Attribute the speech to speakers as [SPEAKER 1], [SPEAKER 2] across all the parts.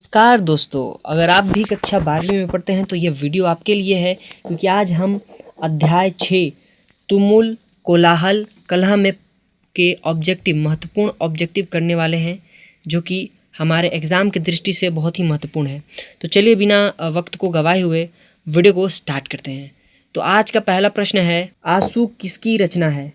[SPEAKER 1] नमस्कार दोस्तों, अगर आप भी कक्षा 12वीं में पढ़ते हैं तो यह वीडियो आपके लिए है, क्योंकि आज हम अध्याय 6 तुमुल कोलाहल कलह में के ऑब्जेक्टिव महत्वपूर्ण ऑब्जेक्टिव करने वाले हैं, जो कि हमारे एग्ज़ाम की दृष्टि से बहुत ही महत्वपूर्ण है। तो चलिए बिना वक्त को गवाए हुए वीडियो को स्टार्ट करते हैं। तो आज का पहला प्रश्न है, आंसू किसकी रचना है?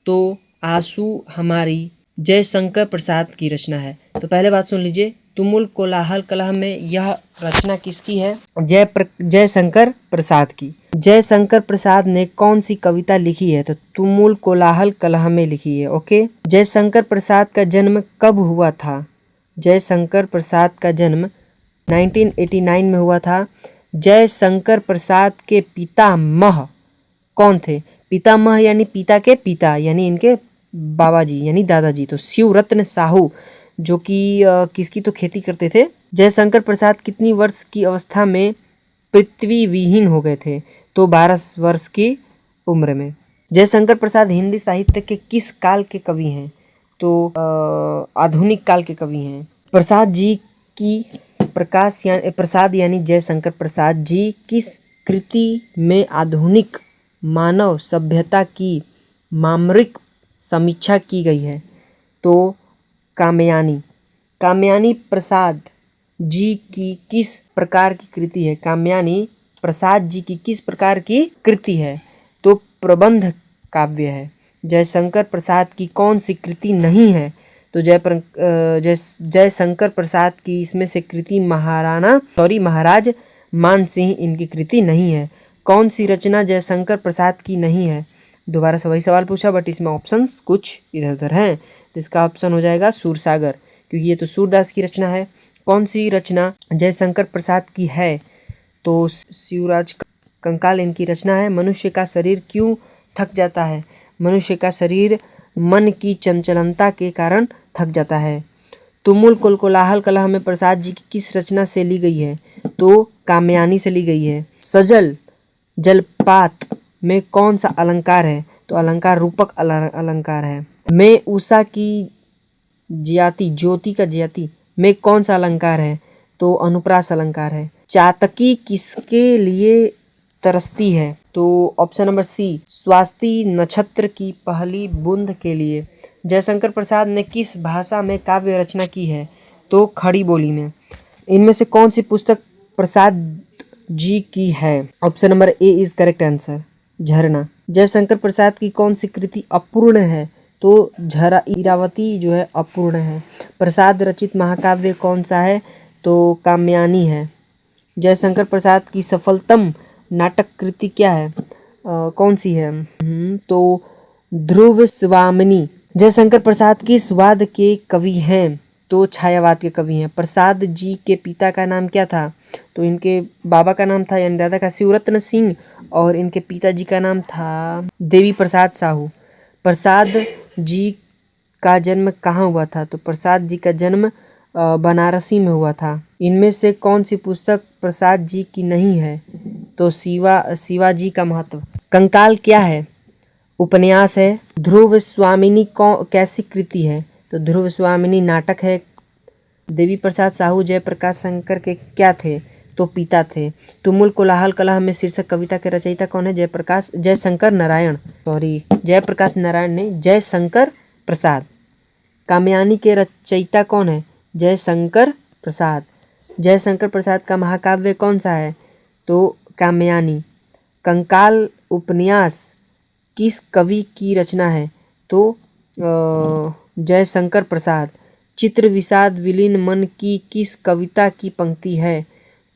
[SPEAKER 1] तो आंसू हमारी जयशंकर प्रसाद की रचना है। तो पहले बात सुन लीजिए, तुमुल कोलाहल कलह में यह रचना किसकी है? जयशंकर प्रसाद की। जयशंकर प्रसाद ने कौन सी कविता लिखी है? तो तुमुल कोलाहल कलह में लिखी है। ओके, जयशंकर प्रसाद का जन्म कब हुआ था? जयशंकर प्रसाद का जन्म 1989 में हुआ था। जयशंकर प्रसाद के पितामह कौन थे? पितामह यानी पिता के पिता, यानी इनके बाबा जी यानी दादाजी। तो शिवरत्न साहू, जो कि किसकी तो खेती करते थे। जयशंकर प्रसाद कितनी वर्ष की अवस्था में पृथ्वी विहीन हो गए थे? तो 12 वर्ष की उम्र में। जयशंकर प्रसाद हिंदी साहित्य के किस काल के कवि हैं? तो आधुनिक काल के कवि हैं। प्रसाद जी की प्रसाद यानी जयशंकर प्रसाद जी किस कृति में आधुनिक मानव सभ्यता की मामरिक समीक्षा की गई है? तो कामयानी। कामयानी प्रसाद जी की किस प्रकार की कृति है? कामयानी प्रसाद जी की किस प्रकार की कृति है? तो प्रबंध काव्य है। जयशंकर प्रसाद की कौन सी कृति नहीं है? तो जयशंकर प्रसाद की इसमें से कृति महाराज मान सिंह इनकी कृति नहीं है। कौन सी रचना जयशंकर प्रसाद की नहीं है? दोबारा से वही सवाल पूछा, बट इसमें ऑप्शंस कुछ इधर उधर हैं। तो इसका ऑप्शन हो जाएगा सूरसागर, क्योंकि ये तो सूरदास की रचना है। कौन सी रचना जयशंकर प्रसाद की है? तो शिवराज कंकाल इनकी रचना है। मनुष्य का शरीर क्यों थक जाता है? मनुष्य का शरीर मन की चंचलता के कारण थक जाता है। तुमुल कोलाहल कलह में प्रसाद जी की किस रचना से ली गई है? तो कामयानी से ली गई है। सजल जलपात में कौन सा अलंकार है? तो अलंकार रूपक अलंकार है। मैं उषा की ज्योति का ज्योति में कौन सा अलंकार है? तो अनुप्रास अलंकार है। चातकी किसके लिए तरसती है? तो ऑप्शन नंबर सी, स्वाति नक्षत्र की पहली बूंद के लिए। जयशंकर प्रसाद ने किस भाषा में काव्य रचना की है? तो खड़ी बोली में। इनमें से कौन सी पुस्तक प्रसाद जी की है? Option number A is correct answer, झरना। जयशंकर प्रसाद की कौन सी कृति अपूर्ण है? तो इरावती जो है अपूर्ण है। प्रसाद रचित महाकाव्य कौन सा है? तो कामयानी है। जयशंकर प्रसाद की सफलतम नाटक कृति क्या है? कौन सी है? तो ध्रुव स्वामिनी। जयशंकर प्रसाद किस वाद के कवि हैं? तो छायावाद के कवि हैं। प्रसाद जी के पिता का नाम क्या था? तो इनके बाबा का नाम था यानी दादा का शिवरत्न सिंह, और इनके पिताजी का नाम था देवी प्रसाद साहू। प्रसाद जी का जन्म कहाँ हुआ था? तो प्रसाद जी का जन्म बनारसी में हुआ था। इनमें से कौन सी पुस्तक प्रसाद जी की नहीं है? तो शिवाजी का महत्व। कंकाल क्या है? उपन्यास है। ध्रुव स्वामिनी कैसी कृति है? तो ध्रुव स्वामिनी नाटक है। देवी प्रसाद साहू जयप्रकाश शंकर के क्या थे? तो पिता थे। तुमुल कोलाहल कलह में शीर्षक कविता के रचयिता कौन है? जयशंकर नारायण ने जयशंकर प्रसाद। कामयानी के रचयिता कौन है? जयशंकर प्रसाद। जयशंकर प्रसाद का महाकाव्य कौन सा है? तो कामयानी। कंकाल उपन्यास किस कवि की रचना है? तो जयशंकर प्रसाद। चित्र विषाद विलीन मन की किस कविता की पंक्ति है?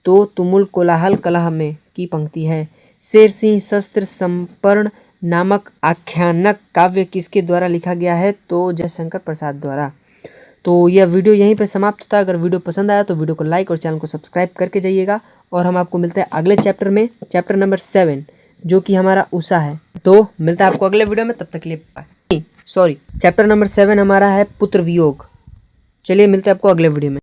[SPEAKER 1] तो तुमुल कोलाहल कलह में की पंक्ति है। शेर सिंह शस्त्र समर्पण नामक आख्यानक काव्य किसके द्वारा लिखा गया है? तो जयशंकर प्रसाद द्वारा। तो यह वीडियो यहीं पे समाप्त होता है। अगर वीडियो पसंद आया तो वीडियो को लाइक और चैनल को सब्सक्राइब करके जाइएगा, और हम आपको मिलते हैं अगले चैप्टर में, चैप्टर नंबर 7, जो कि हमारा उषा है। तो मिलता है आपको अगले वीडियो में, तब तक के लिए चैप्टर नंबर 7 हमारा है पुत्र वियोग। चलिए मिलते हैं आपको अगले वीडियो में।